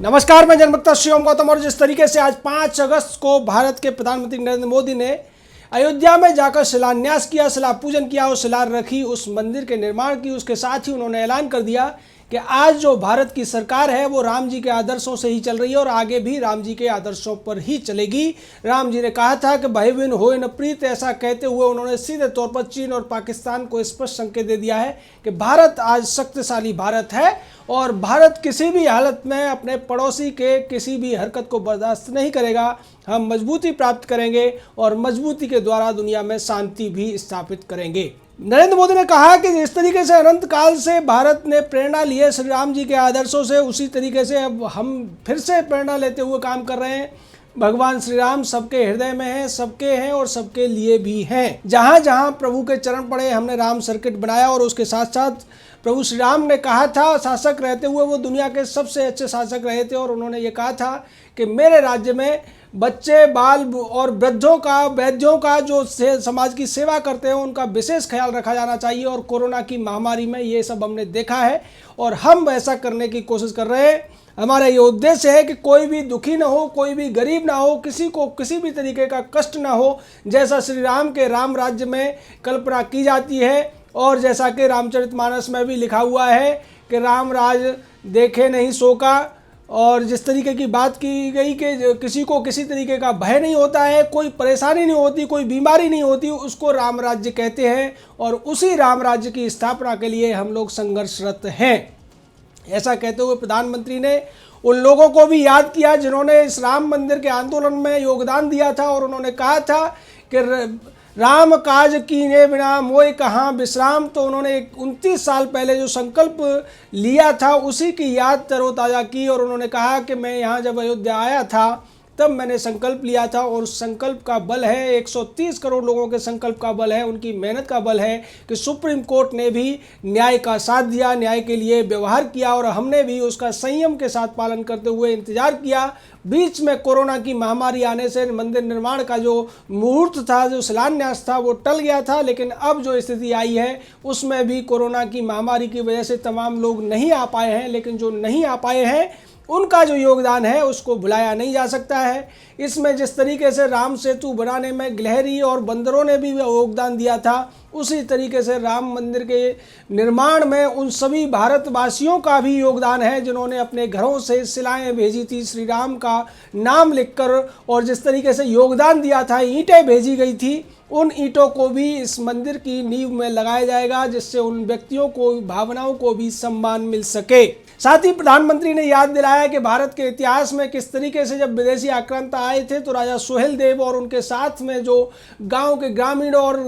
नमस्कार, मैं जनभक्त शिवम गौतम। और जिस तरीके से आज 5 अगस्त को भारत के प्रधानमंत्री नरेंद्र मोदी ने अयोध्या में जाकर शिलान्यास किया, शिला पूजन किया और शिला रखी, उस मंदिर के निर्माण की, उसके साथ ही उन्होंने ऐलान कर दिया कि आज जो भारत की सरकार है वो राम जी के आदर्शों से ही चल रही है और आगे भी राम जी के आदर्शों पर ही चलेगी। राम जी ने कहा था कि भाई बिन होए न प्रीत, ऐसा कहते हुए उन्होंने सीधे तौर पर चीन और पाकिस्तान को स्पष्ट संकेत दे दिया है कि भारत आज शक्तिशाली भारत है और भारत किसी भी हालत में अपने पड़ोसी के किसी भी हरकत को बर्दाश्त नहीं करेगा। हम मजबूती प्राप्त करेंगे और मजबूती के द्वारा दुनिया में शांति भी स्थापित करेंगे। नरेंद्र मोदी ने कहा कि जिस तरीके से अनंत काल से भारत ने प्रेरणा ली है श्री राम जी के आदर्शों से, उसी तरीके से अब हम फिर से प्रेरणा लेते हुए काम कर रहे हैं। भगवान श्री राम सबके हृदय में हैं, सबके हैं और सबके लिए भी हैं। जहाँ जहाँ प्रभु के चरण पड़े हमने राम सर्किट बनाया और उसके साथ साथ प्रभु श्री राम ने कहा था, शासक रहते हुए वो दुनिया के सबसे अच्छे शासक रहे थे और उन्होंने ये कहा था कि मेरे राज्य में बच्चे, बाल और वृद्धों का, वैद्यों का जो समाज की सेवा करते हैं उनका विशेष ख्याल रखा जाना चाहिए। और कोरोना की महामारी में ये सब हमने देखा है और हम ऐसा करने की कोशिश कर रहे हैं। हमारा ये उद्देश्य है कि कोई भी दुखी ना हो, कोई भी गरीब ना हो, किसी को किसी भी तरीके का कष्ट ना हो, जैसा श्री राम के राम राज्य में कल्पना की जाती है और जैसा कि रामचरितमानस में भी लिखा हुआ है कि राम राज देखे नहीं शोका। और जिस तरीके की बात की गई कि किसी को किसी तरीके का भय नहीं होता है, कोई परेशानी नहीं होती, कोई बीमारी नहीं होती, उसको राम राज्य कहते हैं और उसी राम राज्य की स्थापना के लिए हम लोग संघर्षरत हैं। ऐसा कहते हुए प्रधानमंत्री ने उन लोगों को भी याद किया जिन्होंने इस राम मंदिर के आंदोलन में योगदान दिया था और उन्होंने कहा था कि राम काज कीने बिना मोय कहाँ विश्राम। तो उन्होंने 29 साल पहले जो संकल्प लिया था उसी की याद तरोताज़ा की और उन्होंने कहा कि मैं यहाँ जब अयोध्या आया था तब मैंने संकल्प लिया था और उस संकल्प का बल है, 130 करोड़ लोगों के संकल्प का बल है, उनकी मेहनत का बल है कि सुप्रीम कोर्ट ने भी न्याय का साथ दिया, न्याय के लिए व्यवहार किया और हमने भी उसका संयम के साथ पालन करते हुए इंतजार किया। बीच में कोरोना की महामारी आने से मंदिर निर्माण का जो मुहूर्त था, जो शिलान्यास था, वो टल गया था, लेकिन अब जो स्थिति आई है उसमें भी कोरोना की महामारी की वजह से तमाम लोग नहीं आ पाए हैं, लेकिन जो नहीं आ पाए हैं उनका जो योगदान है उसको भुलाया नहीं जा सकता है। इसमें जिस तरीके से राम सेतु बनाने में गिलहरी और बंदरों ने भी योगदान दिया था, उसी तरीके से राम मंदिर के निर्माण में उन सभी भारतवासियों का भी योगदान है जिन्होंने अपने घरों से शिलाएं भेजी थी श्री राम का नाम लिखकर और जिस तरीके से योगदान दिया था, ईंटें भेजी गई थी, उन ईंटों को भी इस मंदिर की नींव में लगाया जाएगा जिससे उन व्यक्तियों को, भावनाओं को भी सम्मान मिल सके। साथ ही प्रधानमंत्री ने याद दिलाया कि भारत के इतिहास में किस तरीके से जब विदेशी आक्रांता आए थे तो राजा सोहेल देव और उनके साथ में जो गांव के ग्रामीण और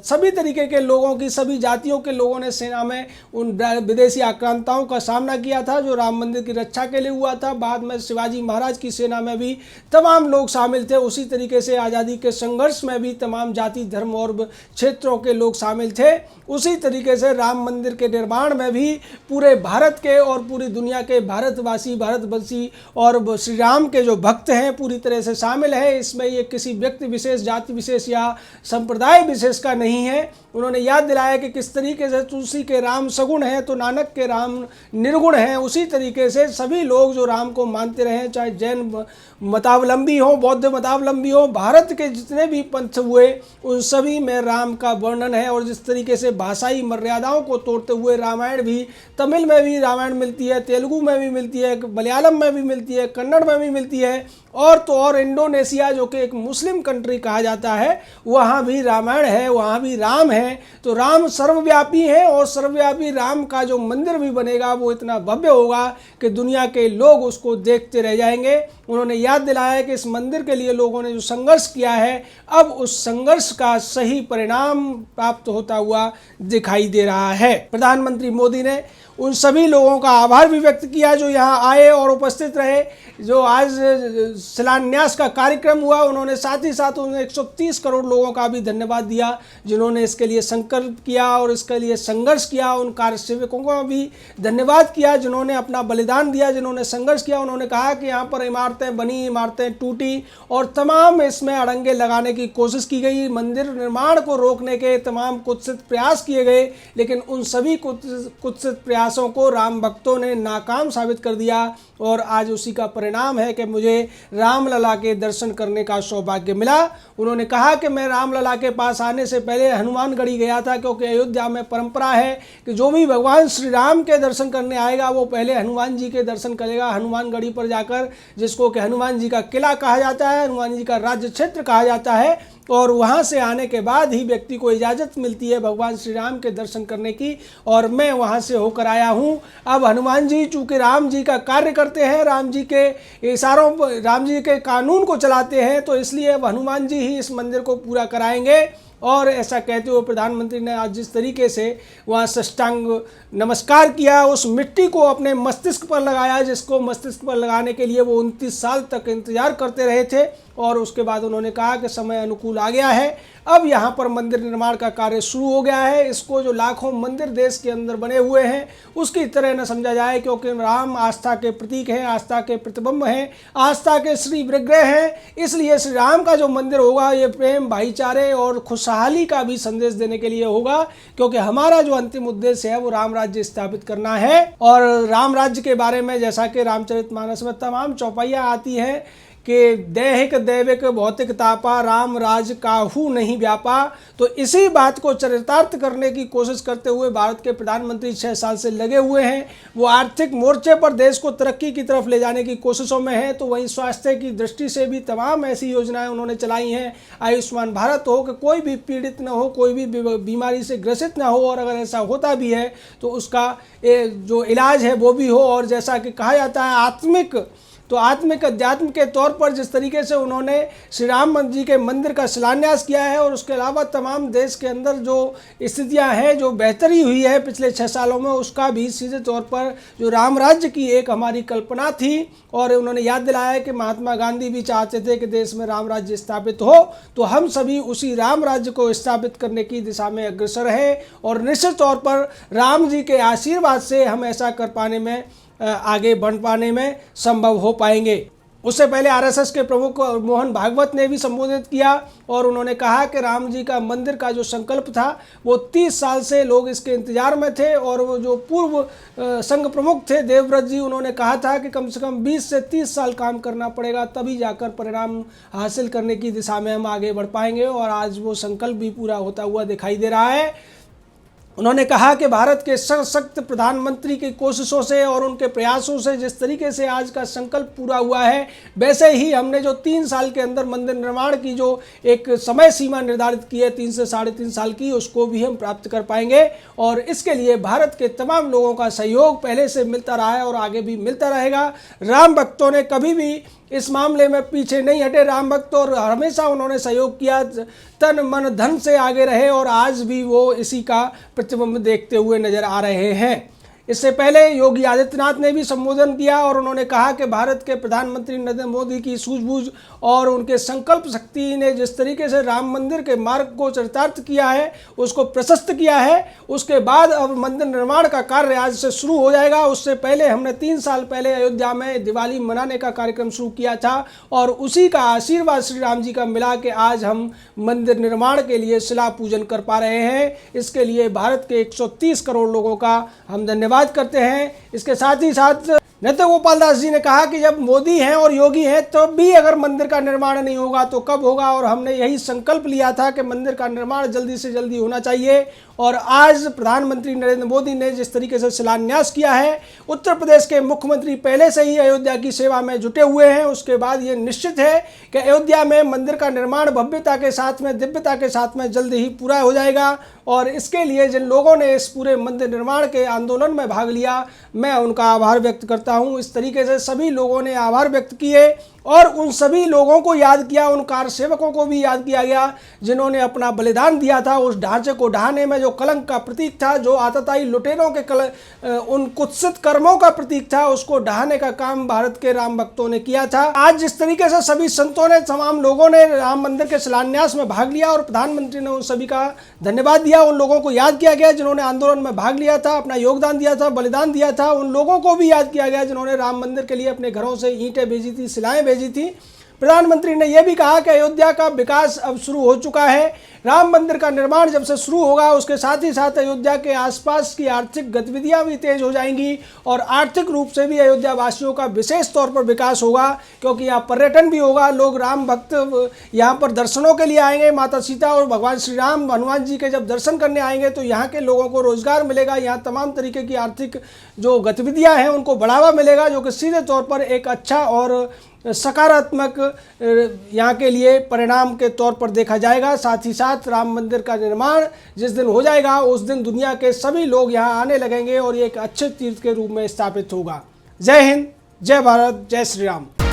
सभी तरीके के लोगों की, सभी जातियों के लोगों ने सेना में उन विदेशी आक्रांताओं का सामना किया था जो राम मंदिर की रक्षा के लिए हुआ था। बाद में शिवाजी महाराज की सेना में भी तमाम लोग शामिल थे। उसी तरीके से आज़ादी के संघर्ष में भी तमाम जाति, धर्म और क्षेत्रों के लोग शामिल थे। उसी तरीके से राम मंदिर के निर्माण में भी पूरे भारत के और पूरी दुनिया के भारतवासी, भारतवंशी और श्री राम के जो भक्त हैं पूरी तरह से शामिल है। इसमें ये किसी व्यक्ति विशेष, जाति विशेष या संप्रदाय विशेष का नहीं है। उन्होंने याद दिलाया कि किस तरीके से तुलसी के राम सगुण हैं तो नानक के राम निर्गुण हैं। उसी तरीके से सभी लोग जो राम को मानते रहे, चाहे जैन मतावलंबी हो, बौद्ध मतावलंबी हो, भारत के जितने भी पंथ हुए उन सभी में राम का वर्णन है। और जिस तरीके से भाषाई मर्यादाओं को तोड़ते हुए रामायण भी, तमिल में भी रामायण मिलती है, तेलुगु में भी मिलती है, मलयालम में भी मिलती है, कन्नड़ में भी मिलती है और तो और इंडोनेशिया जो कि एक मुस्लिम कंट्री कहा जाता है वहाँ भी रामायण है, वहाँ भी राम है। तो राम सर्वव्यापी है और सर्वव्यापी राम का जो मंदिर भी बनेगा वो इतना भव्य होगा कि दुनिया के लोग उसको देखते रह जाएंगे। उन्होंने याद दिलाया कि इस मंदिर के लिए लोगों ने जो संघर्ष किया है अब उस संघर्ष का सही परिणाम प्राप्त होता हुआ दिखाई दे रहा है। प्रधानमंत्री मोदी ने उन सभी लोगों का आभार भी व्यक्त किया जो यहाँ आए और उपस्थित रहे, जो आज शिलान्यास का कार्यक्रम हुआ, उन्होंने साथ ही साथ उन्होंने 130 करोड़ लोगों का भी धन्यवाद दिया जिन्होंने इसके लिए संकल्प किया और इसके लिए संघर्ष किया। उन कार्य सेवकों का भी धन्यवाद किया जिन्होंने अपना बलिदान दिया, जिन्होंने संघर्ष किया। उन्होंने कहा कि यहाँ पर इमारतें बनी, इमारतें टूटी और तमाम इसमें अड़ंगे लगाने की कोशिश की गई, मंदिर निर्माण को रोकने के तमाम कुत्सित प्रयास किए गए, लेकिन उन सभी कुत्सित प्रयासों को राम भक्तों ने नाकाम साबित कर दिया और आज उसी का परिणाम है कि मुझे रामलला के दर्शन करने का सौभाग्य मिला। उन्होंने कहा कि मैं रामलला के पास आने से पहले हनुमानगढ़ी गया था, क्योंकि अयोध्या में परंपरा है कि जो भी भगवान श्री राम के दर्शन करने आएगा वो पहले हनुमान जी के दर्शन करेगा हनुमानगढ़ी पर जाकर, जिसको कि हनुमान जी का किला कहा जाता है, हनुमान जी का राज्य क्षेत्र कहा जाता है। और वहाँ से आने के बाद ही व्यक्ति को इजाज़त मिलती है भगवान श्री राम के दर्शन करने की, और मैं वहाँ से होकर आया हूँ। अब हनुमान जी चूँकि राम जी का कार्य करते हैं, राम जी के इशारों पर, राम जी के कानून को चलाते हैं, तो इसलिए अब हनुमान जी ही इस मंदिर को पूरा कराएंगे। और ऐसा कहते हुए प्रधानमंत्री ने आज जिस तरीके से वहाँ साष्टांग नमस्कार किया, उस मिट्टी को अपने मस्तिष्क पर लगाया, जिसको मस्तिष्क पर लगाने के लिए वो 29 साल तक इंतजार करते रहे थे, और उसके बाद उन्होंने कहा कि समय अनुकूल आ गया है, अब यहाँ पर मंदिर निर्माण का कार्य शुरू हो गया है। इसको जो लाखों मंदिर देश के अंदर बने हुए हैं उसकी तरह न समझा जाए, क्योंकि राम आस्था के प्रतीक हैं, आस्था के प्रतिबिंब हैं, आस्था के श्री विग्रह हैं। इसलिए श्री राम का जो मंदिर होगा ये प्रेम, भाईचारे और खुशहाली का भी संदेश देने के लिए होगा, क्योंकि हमारा जो अंतिम उद्देश्य है वो राम राज्य स्थापित करना है। और राम राज्य के बारे में जैसा कि रामचरितमानस में तमाम चौपाइयाँ आती हैं कि दैहिक दैविक भौतिक तापा राम राज काहू नहीं व्यापा, तो इसी बात को चरितार्थ करने की कोशिश करते हुए भारत के प्रधानमंत्री 6 साल से लगे हुए हैं। वो आर्थिक मोर्चे पर देश को तरक्की की तरफ ले जाने की कोशिशों में है, तो वहीं स्वास्थ्य की दृष्टि से भी तमाम ऐसी योजनाएं उन्होंने चलाई हैं। आयुष्मान भारत हो कि कोई भी पीड़ित न हो, कोई भी बीमारी से ग्रसित ना हो, और अगर ऐसा होता भी है तो उसका जो इलाज है वो भी हो। और जैसा कि कहा जाता है आत्मिक अध्यात्म के तौर पर जिस तरीके से उन्होंने श्री राम जी के मंदिर का शिलान्यास किया है, और उसके अलावा तमाम देश के अंदर जो स्थितियां हैं, जो बेहतरी हुई है पिछले 6 सालों में, उसका भी सीधे तौर पर जो राम राज्य की एक हमारी कल्पना थी। और उन्होंने याद दिलाया कि महात्मा गांधी भी चाहते थे कि देश में राम राज्य स्थापित हो, तो हम सभी उसी राम राज्य को स्थापित करने की दिशा में अग्रसर हैं, और निश्चित तौर पर राम जी के आशीर्वाद से हम ऐसा कर पाने में, आगे बढ़ पाने में संभव हो पाएंगे। उससे पहले आरएसएस के प्रमुख मोहन भागवत ने भी संबोधित किया, और उन्होंने कहा कि राम जी का मंदिर का जो संकल्प था वो 30 साल से लोग इसके इंतजार में थे, और वो जो पूर्व संघ प्रमुख थे देवव्रत जी, उन्होंने कहा था कि कम से कम 20 से 30 साल काम करना पड़ेगा, तभी जाकर परिणाम हासिल करने की दिशा में हम आगे बढ़ पाएंगे। और आज वो संकल्प भी पूरा होता हुआ दिखाई दे रहा है। उन्होंने कहा कि भारत के सशक्त प्रधानमंत्री की कोशिशों से और उनके प्रयासों से जिस तरीके से आज का संकल्प पूरा हुआ है, वैसे ही हमने जो 3 साल के अंदर मंदिर निर्माण की जो एक समय सीमा निर्धारित की है 3 से 3.5 साल की, उसको भी हम प्राप्त कर पाएंगे। और इसके लिए भारत के तमाम लोगों का सहयोग पहले से मिलता रहा है और आगे भी मिलता रहेगा। राम भक्तों ने कभी भी इस मामले में पीछे नहीं हटे, राम भक्त, और हमेशा उन्होंने सहयोग किया, तन मन धन से आगे रहे, और आज भी वो इसी का प्रतिबिंब देखते हुए नजर आ रहे हैं। इससे पहले योगी आदित्यनाथ ने भी संबोधन किया, और उन्होंने कहा कि भारत के प्रधानमंत्री नरेंद्र मोदी की सूझबूझ और उनके संकल्प शक्ति ने जिस तरीके से राम मंदिर के मार्ग को चरितार्थ किया है, उसको प्रशस्त किया है, उसके बाद अब मंदिर निर्माण का कार्य आज से शुरू हो जाएगा। उससे पहले हमने 3 साल पहले अयोध्या में दिवाली मनाने का कार्यक्रम शुरू किया था, और उसी का आशीर्वाद श्री राम जी का मिला कि आज हम मंदिर निर्माण के लिए शिला पूजन कर पा रहे हैं। इसके लिए भारत के 130 करोड़ लोगों का हम धन्यवाद करते हैं। इसके साथ ही साथ नृत्य गोपाल दास जी ने कहा कि जब मोदी हैं और योगी हैं तो भी अगर मंदिर का निर्माण नहीं होगा तो कब होगा, और हमने यही संकल्प लिया था कि मंदिर का निर्माण जल्दी से जल्दी होना चाहिए। और आज प्रधानमंत्री नरेंद्र मोदी ने जिस तरीके से शिलान्यास किया है, उत्तर प्रदेश के मुख्यमंत्री पहले से ही अयोध्या की सेवा में जुटे हुए हैं। उसके बाद ये निश्चित है कि अयोध्या में मंदिर का निर्माण भव्यता के साथ में, दिव्यता के साथ में जल्द ही पूरा हो जाएगा। और इसके लिए जिन लोगों ने इस पूरे मंदिर निर्माण के आंदोलन में भाग लिया, मैं उनका आभार व्यक्त करता सकता हूं। इस तरीके से सभी लोगों ने आभार व्यक्त किए और उन सभी लोगों को याद किया, उन कार सेवकों को भी याद किया गया जिन्होंने अपना बलिदान दिया था। उस ढांचे को ढहाने में जो कलंक का प्रतीक था, जो आतताई लुटेरों के उन कुत्सित कर्मों का प्रतीक था, उसको ढहाने का काम भारत के राम भक्तों ने किया था। आज जिस तरीके से सभी संतों ने, तमाम लोगों ने राम मंदिर के शिलान्यास में भाग लिया और प्रधानमंत्री ने उन सभी का धन्यवाद दिया, उन लोगों को याद किया गया जिन्होंने आंदोलन में भाग लिया था, अपना योगदान दिया था, बलिदान दिया था। उन लोगों को भी याद किया गया जिन्होंने राम मंदिर के लिए अपने घरों से ईंटें भेजी थी, शिलाएं भेजी थी। प्रधानमंत्री ने यह भी कहा कि अयोध्या का विकास अब शुरू हो चुका है। राम मंदिर का निर्माण जब से शुरू होगा, उसके साथ ही साथ अयोध्या के आसपास की आर्थिक गतिविधियां भी तेज हो जाएंगी और आर्थिक रूप से भी अयोध्या वासियों का विशेष तौर पर विकास होगा, क्योंकि यहाँ पर्यटन भी होगा। लोग राम भक्त यहाँ पर दर्शनों के लिए आएंगे। माता सीता और भगवान श्री राम, हनुमान जी के जब दर्शन करने आएंगे तो यहाँ के लोगों को रोजगार मिलेगा। यहाँ तमाम तरीके की आर्थिक जो गतिविधियाँ हैं उनको बढ़ावा मिलेगा, जो कि सीधे तौर पर एक अच्छा और सकारात्मक यहाँ के लिए परिणाम के तौर पर देखा जाएगा। साथ ही साथ राम मंदिर का निर्माण जिस दिन हो जाएगा, उस दिन दुनिया के सभी लोग यहाँ आने लगेंगे और ये एक अच्छे तीर्थ के रूप में स्थापित होगा। जय हिंद, जय भारत, जय श्री राम।